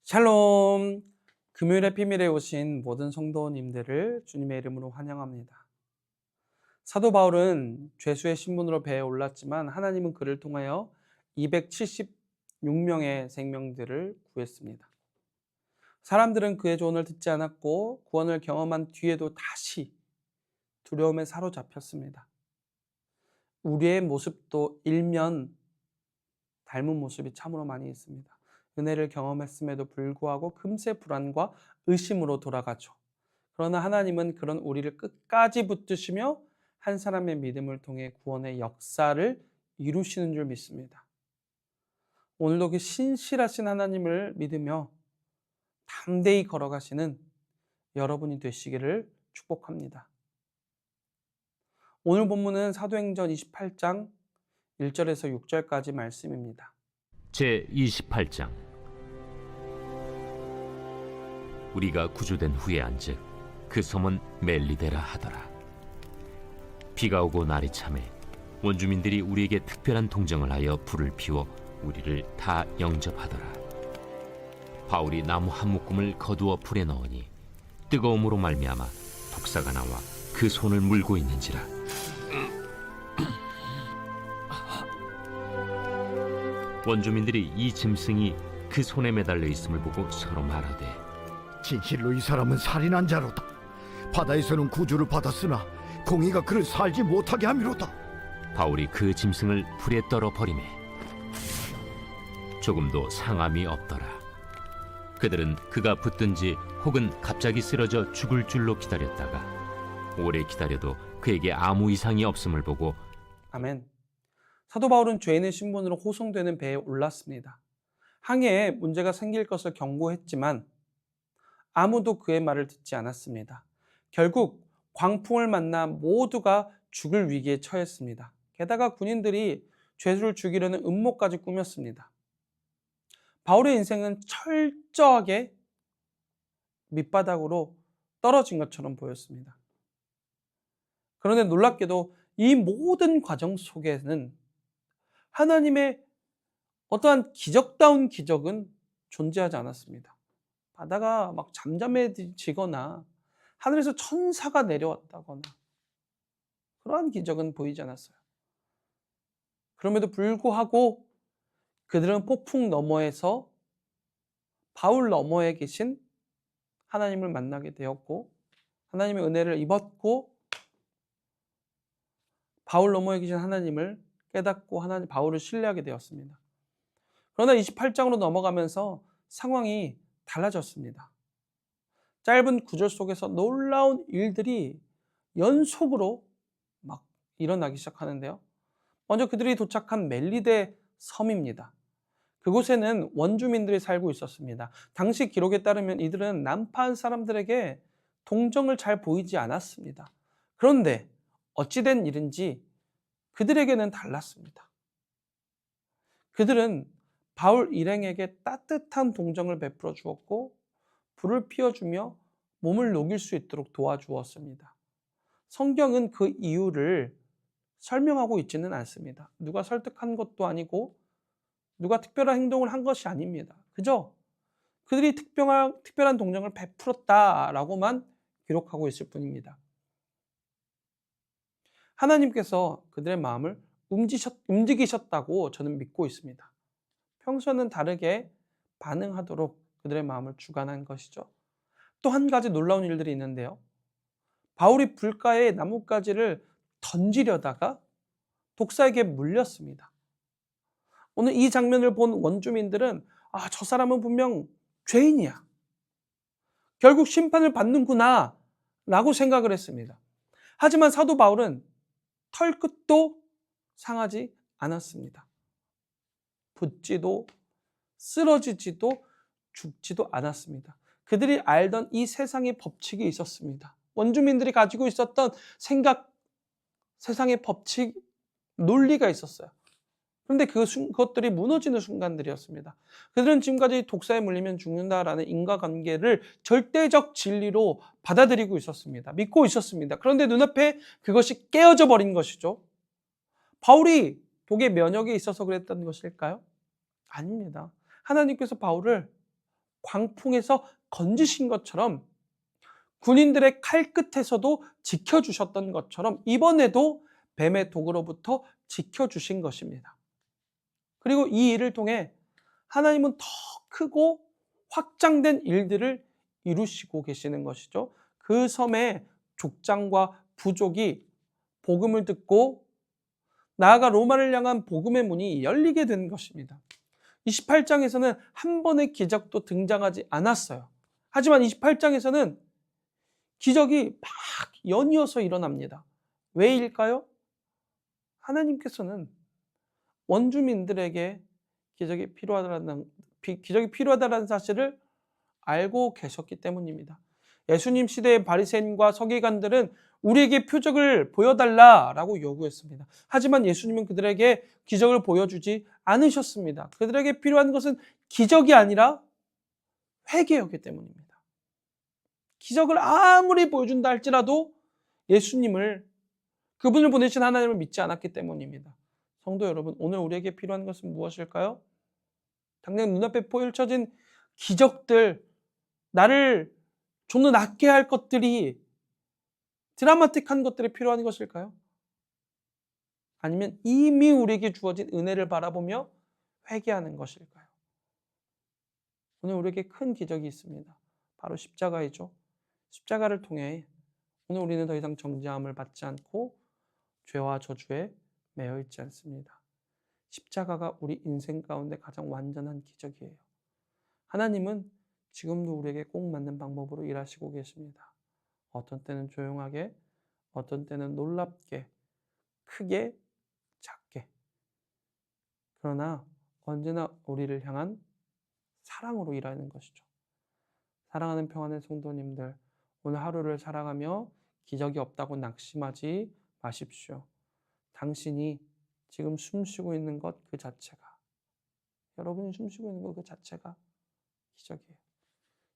샬롬. 금요일의 피밀에 오신 모든 성도님들을 주님의 이름으로 환영합니다. 사도 바울은 죄수의 신분으로 배에 올랐지만 하나님은 그를 통하여 276명의 생명들을 구했습니다. 사람들은 그의 조언을 듣지 않았고 구원을 경험한 뒤에도 다시 두려움에 사로잡혔습니다. 우리의 모습도 일면 닮은 모습이 참으로 많이 있습니다. 은혜를 경험했음에도 불구하고 금세 불안과 의심으로 돌아가죠. 그러나 하나님은 그런 우리를 끝까지 붙드시며 한 사람의 믿음을 통해 구원의 역사를 이루시는 줄 믿습니다. 오늘도 그 신실하신 하나님을 믿으며 담대히 걸어가시는 여러분이 되시기를 축복합니다. 오늘 본문은 사도행전 28장 1절에서 6절까지 말씀입니다. 제28장. 우리가 구조된 후에 안즉 그 섬은 멜리데라 하더라. 비가 오고 날이 차매 원주민들이 우리에게 특별한 동정을 하여 불을 피워 우리를 다 영접하더라. 바울이 나무 한 묶음을 거두어 불에 넣으니 뜨거움으로 말미암아 독사가 나와 그 손을 물고 있는지라. 원주민들이 이 짐승이 그 손에 매달려 있음을 보고 서로 말하되, 진실로 이 사람은 살인한 자로다. 바다에서는 구주를 받았으나 공의가 그를 살지 못하게 함이로다. 바울이 그 짐승을 불에 떨어 버리매 조금도 상함이 없더라. 그들은 그가 붙든지 혹은 갑자기 쓰러져 죽을 줄로 기다렸다가 오래 기다려도 그에게 아무 이상이 없음을 보고 아멘. 사도 바울은 죄인의 신분으로 호송되는 배에 올랐습니다. 항해에 문제가 생길 것을 경고했지만 아무도 그의 말을 듣지 않았습니다. 결국 광풍을 만나 모두가 죽을 위기에 처했습니다. 게다가 군인들이 죄수를 죽이려는 음모까지 꾸몄습니다. 바울의 인생은 철저하게 밑바닥으로 떨어진 것처럼 보였습니다. 그런데 놀랍게도 이 모든 과정 속에는 하나님의 어떠한 기적다운 기적은 존재하지 않았습니다. 바다가 막 잠잠해지거나 하늘에서 천사가 내려왔다거나 그러한 기적은 보이지 않았어요. 그럼에도 불구하고 그들은 폭풍 너머에서 바울 너머에 계신 하나님을 만나게 되었고 하나님의 은혜를 입었고 바울 너머에 계신 하나님을 깨닫고 바울을 신뢰하게 되었습니다. 그러나 28장으로 넘어가면서 상황이 달라졌습니다. 짧은 구절 속에서 놀라운 일들이 연속으로 막 일어나기 시작하는데요. 먼저 그들이 도착한 멜리데 섬입니다. 그곳에는 원주민들이 살고 있었습니다. 당시 기록에 따르면 이들은 난파한 사람들에게 동정을 잘 보이지 않았습니다. 그런데 어찌된 일인지 그들에게는 달랐습니다. 그들은 바울 일행에게 따뜻한 동정을 베풀어 주었고 불을 피워주며 몸을 녹일 수 있도록 도와주었습니다. 성경은 그 이유를 설명하고 있지는 않습니다. 누가 설득한 것도 아니고 누가 특별한 행동을 한 것이 아닙니다. 그저 그들이 특별한 동정을 베풀었다라고만 기록하고 있을 뿐입니다. 하나님께서 그들의 마음을 움직이셨다고 저는 믿고 있습니다. 평소와는 다르게 반응하도록 그들의 마음을 주관한 것이죠. 또 한 가지 놀라운 일들이 있는데요. 바울이 불가에 나뭇가지를 던지려다가 독사에게 물렸습니다. 오늘 이 장면을 본 원주민들은 저 사람은 분명 죄인이야. 결국 심판을 받는구나 라고 생각을 했습니다. 하지만 사도 바울은 털끝도 상하지 않았습니다. 붙지도 쓰러지지도 죽지도 않았습니다. 그들이 알던 이 세상의 법칙이 있었습니다. 원주민들이 가지고 있었던 생각, 세상의 법칙, 논리가 있었어요. 그런데 그것들이 무너지는 순간들이었습니다. 그들은 지금까지 독사에 물리면 죽는다라는 인과관계를 절대적 진리로 받아들이고 있었습니다. 믿고 있었습니다. 그런데 눈앞에 그것이 깨어져 버린 것이죠. 바울이 독에 면역이 있어서 그랬던 것일까요? 아닙니다. 하나님께서 바울을 광풍에서 건지신 것처럼 군인들의 칼끝에서도 지켜주셨던 것처럼 이번에도 뱀의 독으로부터 지켜주신 것입니다. 그리고 이 일을 통해 하나님은 더 크고 확장된 일들을 이루시고 계시는 것이죠. 그 섬의 족장과 부족이 복음을 듣고 나아가 로마를 향한 복음의 문이 열리게 된 것입니다. 28장에서는 한 번의 기적도 등장하지 않았어요. 하지만 28장에서는 기적이 막 연이어서 일어납니다. 왜일까요? 하나님께서는 원주민들에게 기적이 필요하다는 사실을 알고 계셨기 때문입니다. 예수님 시대의 바리새인과 서기관들은 우리에게 표적을 보여달라라고 요구했습니다. 하지만 예수님은 그들에게 기적을 보여주지 않으셨습니다. 그들에게 필요한 것은 기적이 아니라 회개였기 때문입니다. 기적을 아무리 보여준다 할지라도 예수님을, 그분을 보내신 하나님을 믿지 않았기 때문입니다. 성도 여러분, 오늘 우리에게 필요한 것은 무엇일까요? 당장 눈앞에 펼쳐진 기적들, 나를 좀 더 낫게 할 것들이, 드라마틱한 것들이 필요한 것일까요? 아니면 이미 우리에게 주어진 은혜를 바라보며 회개하는 것일까요? 오늘 우리에게 큰 기적이 있습니다. 바로 십자가이죠. 십자가를 통해 오늘 우리는 더 이상 정죄함을 받지 않고 죄와 저주에 매여 있지 않습니다. 십자가가 우리 인생 가운데 가장 완전한 기적이에요. 하나님은 지금도 우리에게 꼭 맞는 방법으로 일하시고 계십니다. 어떤 때는 조용하게, 어떤 때는 놀랍게, 크게, 작게. 그러나 언제나 우리를 향한 사랑으로 일하는 것이죠. 사랑하는 평안의 성도님들, 오늘 하루를 살아가며 기적이 없다고 낙심하지 마십시오. 당신이 지금 숨쉬고 있는 것 그 자체가, 여러분이 숨쉬고 있는 것 그 자체가 기적이에요.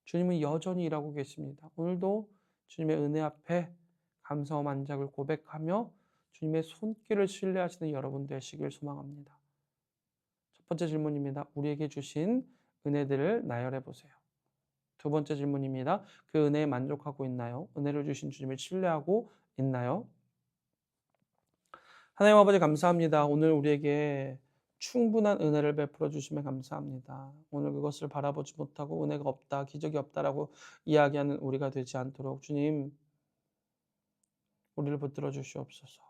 주님은 여전히 일하고 계십니다. 오늘도 주님의 은혜 앞에 감사와 만족을 고백하며 주님의 손길을 신뢰하시는 여러분 되시길 소망합니다. 첫 번째 질문입니다. 우리에게 주신 은혜들을 나열해 보세요. 두 번째 질문입니다. 그 은혜에 만족하고 있나요? 은혜를 주신 주님을 신뢰하고 있나요? 하나님 아버지 감사합니다. 오늘 우리에게 충분한 은혜를 베풀어 주시면 감사합니다. 오늘 그것을 바라보지 못하고 은혜가 없다, 기적이 없다라고 이야기하는 우리가 되지 않도록 주님, 우리를 붙들어 주시옵소서.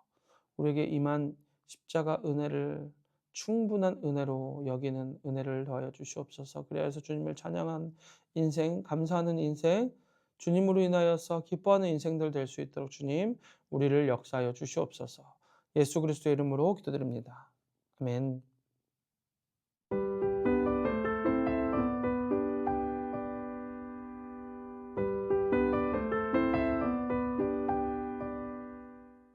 우리에게 임한 십자가 은혜를 충분한 은혜로 여기는 은혜를 더하여 주시옵소서. 그래서 주님을 찬양한 인생, 감사하는 인생, 주님으로 인하여서 기뻐하는 인생들 될 수 있도록 주님, 우리를 역사하여 주시옵소서. 예수 그리스도의 이름으로 기도드립니다. 아멘.